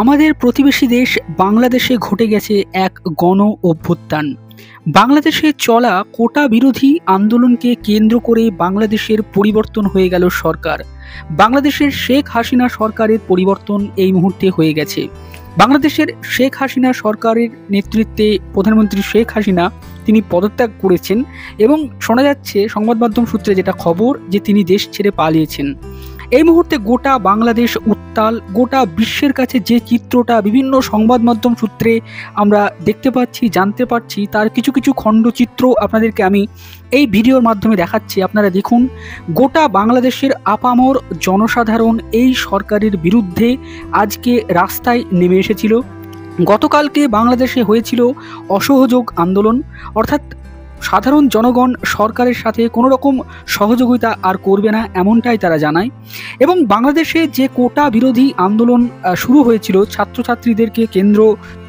আমাদের প্রতিবেশী দেশ বাংলাদেশে ঘটে গেছে এক গণ অভ্যুত্থান। বাংলাদেশে চলা কোটা বিরোধী আন্দোলনকে কেন্দ্র করে বাংলাদেশের পরিবর্তন হয়ে গেল সরকার। বাংলাদেশের শেখ হাসিনা সরকারের পরিবর্তন এই মুহূর্তে হয়ে গেছে। বাংলাদেশের শেখ হাসিনা সরকারের নেতৃত্বে প্রধানমন্ত্রী শেখ হাসিনা তিনি পদত্যাগ করেছেন এবং শোনা যাচ্ছে সংবাদ মাধ্যম সূত্রে যেটা খবর যে তিনি দেশ ছেড়ে পালিয়েছেন। এই মুহূর্তে গোটা বাংলাদেশ উত্তাল। গোটা বিশ্বের কাছে যে চিত্রটা বিভিন্ন সংবাদ মাধ্যম সূত্রে আমরা দেখতে পাচ্ছি, জানতে পারছি, তার কিছু কিছু খণ্ডচিত্র আপনাদেরকে আমি এই ভিডিওর মাধ্যমে দেখাচ্ছি। আপনারা দেখুন, গোটা বাংলাদেশের আপামর জনসাধারণ এই সরকারের বিরুদ্ধে আজকে রাস্তায় নেমে এসেছিল। গতকালকে বাংলাদেশে হয়েছিল অসহযোগ আন্দোলন, অর্থাৎ সাধারণ জনগণ সরকারের সাথে কোনো রকম সহযোগিতা আর করবে না, এমনটাই তারা জানায়। এবং বাংলাদেশে যে কোটা বিরোধী আন্দোলন শুরু হয়েছিল ছাত্রছাত্রীদেরকে কেন্দ্র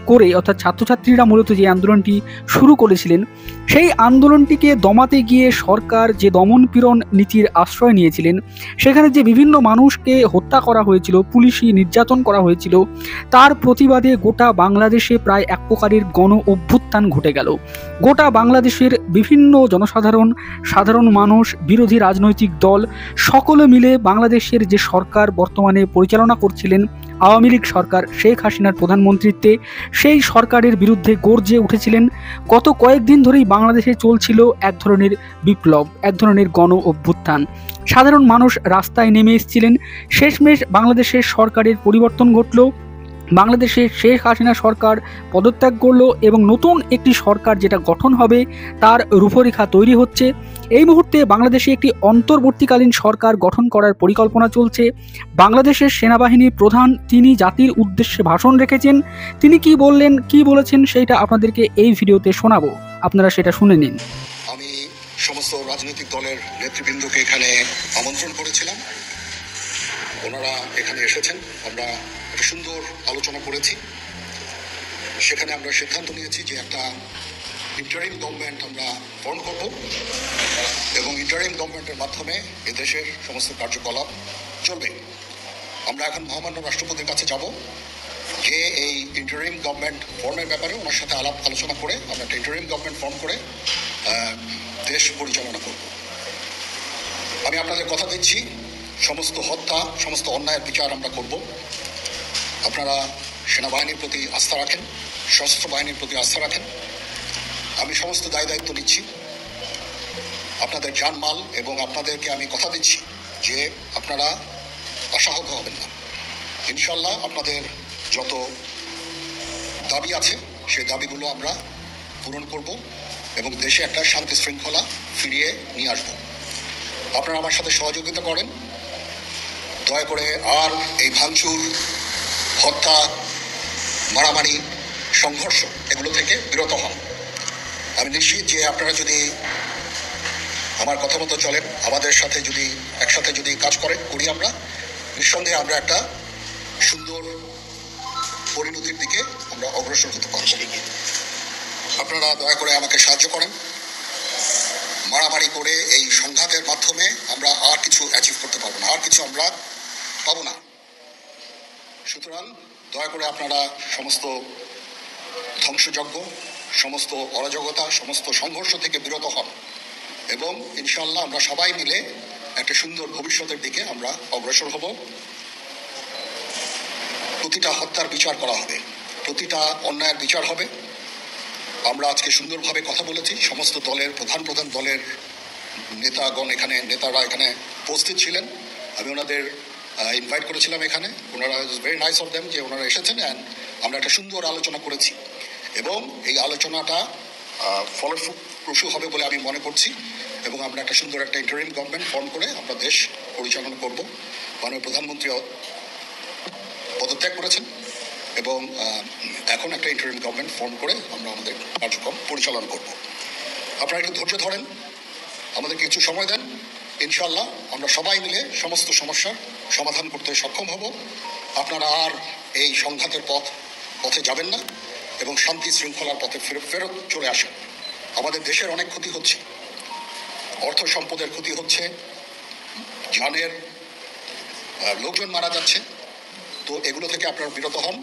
করে, অর্থাৎ ছাত্রছাত্রীরা মূলত যে আন্দোলনটি শুরু করেছিলেন, সেই আন্দোলনটিকে দমাতে গিয়ে সরকার যে দমন পীড়ন নীতির আশ্রয় নিয়েছিলেন, সেখানে যে বিভিন্ন মানুষকে হত্যা করা হয়েছিল, পুলিশি নির্যাতন করা হয়েছিল, তার প্রতিবাদে গোটা বাংলাদেশে প্রায় এক প্রকারের গণ অভ্যুত্থান ঘটে গেল। গোটা বাংলাদেশের বিভিন্ন জনসাধারণ, সাধারণ মানুষ, বিরোধী রাজনৈতিক দল সকলে মিলে বাংলাদেশের যে সরকার বর্তমানে পরিচালনা করছিলেন আওয়ামী লীগ সরকার, শেখ হাসিনার প্রধানমন্ত্রীত্বে, সেই সরকারের বিরুদ্ধে গর্জে উঠেছিলেন। গত কয়েকদিন ধরেই বাংলাদেশে চলছিল এক ধরনের বিপ্লব, এক ধরনের গণ অভ্যুত্থান। সাধারণ মানুষ রাস্তায় নেমে এসেছিলেন। শেষমেশ বাংলাদেশের সরকারের পরিবর্তন ঘটল। বাংলাদেশে শেখ হাসিনা সরকার পদত্যাগ করল এবং নতুন একটি সরকার যেটা গঠন হবে তার রূপরেখা তৈরি হচ্ছে। এই মুহূর্তে বাংলাদেশে একটি অন্তর্বর্তীকালীন সরকার গঠন করার পরিকল্পনা চলছে। বাংলাদেশের সেনাবাহিনীর প্রধান তিনি জাতির উদ্দেশ্যে ভাষণ রেখেছেন। তিনি কি বললেন, কি বলেছেন, সেইটা আপনাদেরকে এই ভিডিওতে শোনাবো, আপনারা সেটা শুনে নিন। আমি সমস্ত রাজনৈতিক দলের নেতৃবৃন্দকে এখানে আমন্ত্রণ করেছিলাম, ওনারা এখানে এসেছেন। আমরা একটা সুন্দর আলোচনা করেছি। সেখানে আমরা সিদ্ধান্ত নিয়েছি যে একটা ইন্টারিম গভর্নমেন্ট আমরা ফর্ম করব এবং ইন্টারিম গভর্নমেন্টের মাধ্যমে এদেশের সমস্ত কার্যকলাপ চলবে। আমরা এখন মহামান্য রাষ্ট্রপতির কাছে যাব যে এই ইন্টারিম গভর্নমেন্ট ফর্মের ব্যাপারে ওনার সাথে আলোচনা করে আমরা একটা ইন্টারিম গভর্নমেন্ট ফর্ম করে দেশ পরিচালনা করব। আমি আপনাদের কথা দিচ্ছি, সমস্ত হত্যা, সমস্ত অন্যায়ের বিচার আমরা করব। আপনারা সেনাবাহিনীর প্রতি আস্থা রাখেন, সশস্ত্র বাহিনীর প্রতি আস্থা রাখেন। আমি সমস্ত দায়িত্ব নিচ্ছি, আপনাদের জানমাল, এবং আপনাদেরকে আমি কথা দিচ্ছি যে আপনারা আশাহত হবেন না। ইনশাল্লাহ আপনাদের যত দাবি আছে সেই দাবিগুলো আমরা পূরণ করব এবং দেশে একটা শান্তি শৃঙ্খলা ফিরিয়ে নিয়ে আসব। আপনারা আমার সাথে সহযোগিতা করেন। দয়া করে আর এই ভাঙচুর, হত্যা, মারামারি, সংঘর্ষ এগুলো থেকে বিরত হন। আমি নিশ্চিত যে আপনারা যদি আমার কথা মতো চলেন, আমাদের সাথে যদি একসাথে যদি কাজ করি আমরা, নিঃসন্দেহে আমরা একটা সুন্দর পরিণতির দিকে আমরা অগ্রসর হতে পারব। আপনারা দয়া করে আমাকে সাহায্য করেন। মারামারি করে এই সংঘাতের মাধ্যমে আমরা আর কিছু অ্যাচিভ করতে পারবো না, আর কিছু আমরা পাবো না। সুতরাং দয়া করে আপনারা সমস্ত ধ্বংসযজ্ঞ, সমস্ত অরাজকতা, সমস্ত সংঘর্ষ থেকে বিরত হন এবং ইনশাআল্লাহ আমরা সবাই মিলে একটা সুন্দর ভবিষ্যতের দিকে আমরা অগ্রসর হব। প্রতিটা হত্যার বিচার করা হবে, প্রতিটা অন্যায়ের বিচার হবে। আমরা আজকে সুন্দরভাবে কথা বলেছি। সমস্ত দলের প্রধান দলের নেতারা এখানে উপস্থিত ছিলেন। আমি ওনাদের ইনভাইট করেছিলাম এখানে। ওনারা ভেরি নাইস অফ দেম যে ওনারা এসেছেন অ্যান্ড আমরা একটা সুন্দর আলোচনা করেছি এবং এই আলোচনাটা ফলপ্রসূ হবে বলে আমি মনে করছি এবং আমরা একটা সুন্দর একটা ইন্টারিম গভর্নমেন্ট ফর্ম করে আমরা দেশ পরিচালনা করব। মাননীয় প্রধানমন্ত্রী পদত্যাগ করেছেন এবং এখন একটা ইন্টারিম গভর্নমেন্ট ফর্ম করে আমরা আমাদের কার্যক্রম পরিচালনা করব। আপনারা একটু ধৈর্য ধরেন, আমাদের কিছু সময় দেন। ইনশাল্লাহ আমরা সবাই মিলে সমস্ত সমস্যার সমাধান করতে সক্ষম হব। আপনারা আর এই সংঘাতের পথে যাবেন না এবং শান্তি শৃঙ্খলার পথে ফেরত চলে আসেন। আমাদের দেশের অনেক ক্ষতি হচ্ছে, অর্থ সম্পদের ক্ষতি হচ্ছে, জানের লোকজন মারা যাচ্ছে, তো এগুলো থেকে আপনারা বিরত হন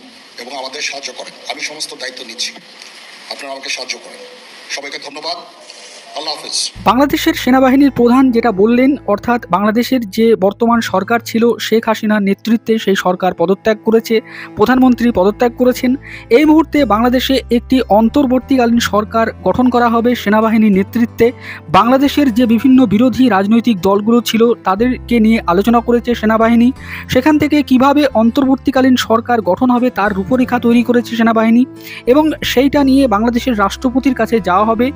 এবং আমাদের সাহায্য করেন। আমি সমস্ত দায়িত্ব নিচ্ছি, আপনারা আমাকে সাহায্য করেন। সবাইকে ধন্যবাদ। আল্লাহ হাফেজ। বাংলাদেশের সেনাবাহিনীর প্রধান যেটা বললেন, অর্থাৎ বাংলাদেশের যে বর্তমান সরকার ছিল শেখ হাসিনার নেতৃত্বে সেই সরকার পদত্যাগ করেছে, প্রধানমন্ত্রী পদত্যাগ করেছেন। এই মুহূর্তে বাংলাদেশে একটি অন্তর্বর্তীকালীন সরকার গঠন করা হবে সেনাবাহিনীর নেতৃত্বে। বাংলাদেশের যে বিভিন্ন বিরোধী রাজনৈতিক দলগুলো ছিল তাদেরকে নিয়ে আলোচনা করেছে সেনাবাহিনী। সেখান থেকে কিভাবে অন্তর্বর্তীকালীন সরকার গঠন হবে তার রূপরেখা তৈরি করেছে সেনাবাহিনী এবং সেইটা নিয়ে বাংলাদেশের রাষ্ট্রপতির কাছে যাওয়া হবে।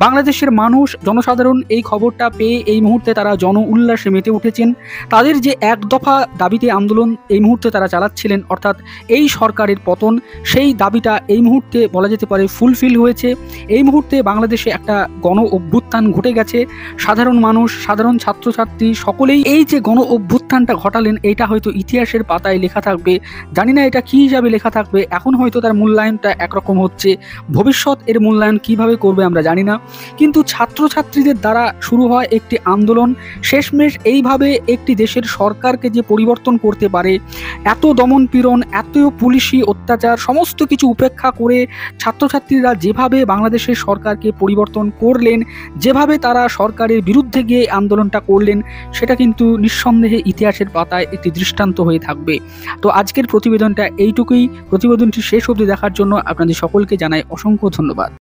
বাংলাদেশের মানুষ, জনসাধারণ এই খবরটা পেয়ে এই মুহূর্তে তারা জন উল্লাসে মেতে উঠেছেন। তাদের যে এক দফা দাবিতে আন্দোলন এই মুহূর্তে তারা চালাচ্ছিলেন, অর্থাৎ এই সরকারের পতন, সেই দাবিটা এই মুহূর্তে বলা যেতে পারে ফুলফিল হয়েছে। এই মুহূর্তে বাংলাদেশে একটা গণ অভ্যুত্থান ঘটে গেছে। সাধারণ মানুষ, সাধারণ ছাত্রছাত্রী সকলেই এই যে গণ অভ্যুত্থানটা ঘটালেন, এটা হয়তো ইতিহাসের পাতায় লেখা থাকবে। জানি না এটা কী হিসাবে লেখা থাকবে, এখন হয়তো তার মূল্যায়নটা একরকম হচ্ছে, ভবিষ্যৎ এর মূল্যায়ন কিভাবে করবে আমরা জানি না। কিন্তু ছাত্রছাত্রীদের দ্বারা শুরু হয় একটি আন্দোলন, শেষমেশ এইভাবে একটি দেশের সরকারকে যে পরিবর্তন করতে পারে, এত দমনপীড়ন, এত পুলিশি অত্যাচার সমস্ত কিছু উপেক্ষা করে ছাত্রছাত্রীরা যেভাবে বাংলাদেশের সরকারকে পরিবর্তন করলেন, যেভাবে তারা সরকারের বিরুদ্ধে গিয়ে আন্দোলনটা করলেন, সেটা কিন্তু নিঃসন্দেহে ইতিহাসের পাতায় একটি দৃষ্টান্ত হয়ে থাকবে। তো আজকের প্রতিবেদনটা এইটুকুই। প্রতিবেদনটি শেষ অবধি দেখার জন্য আপনাদের সকলকে জানাই অসংখ্য ধন্যবাদ।